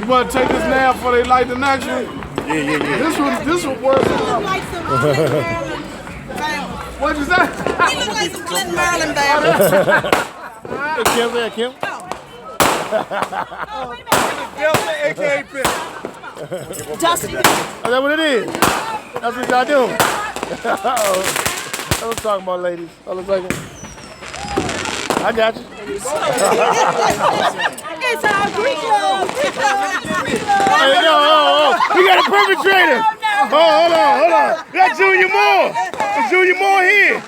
You want to take this now before they light the next one? Yeah. This one works. Like some Maryland bama. What'd you say? He look like some Clinton Maryland bama. Kim, there, Kim. Delta, a.k.a. Pimp. Dusty. Is that what it is? That's what y'all do. That's what I'm talking about, ladies. Hold on a second. I got you. It's our Greek love. Hey, no, we got a perpetrator. Hold on. That's Junior Moore. It's Junior Moore here.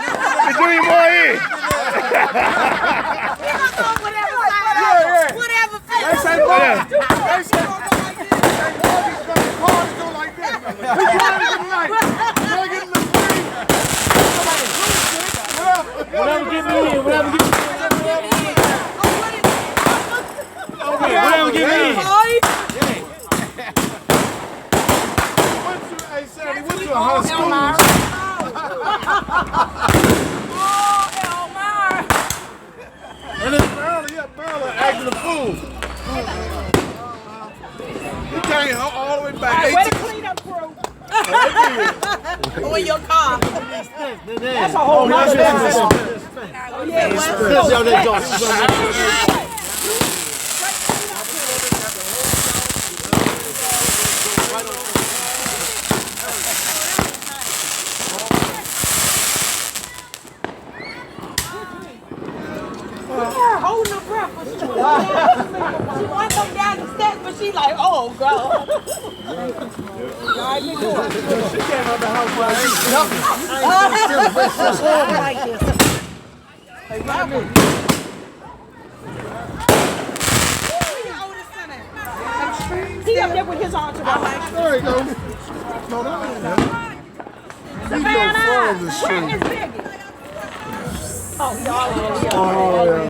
Whatever. They say, boy, they say, cars go like this. We trying to get light. We're getting the free. Whatever get me in. Whatever get me in. Hey, Sam, he went to a high school. And it's Maryland acting a fool. He came all the way back. Where the cleanup crew? In your car. That's a whole lot of business. Holding her breath, but she wants to come down the steps, but she like, oh God. She came out the house like this. Hey, Rodney. He up there with his entourage. There you go. No, that ain't him. He's no far of the street. Oh, y'all. Oh, yeah.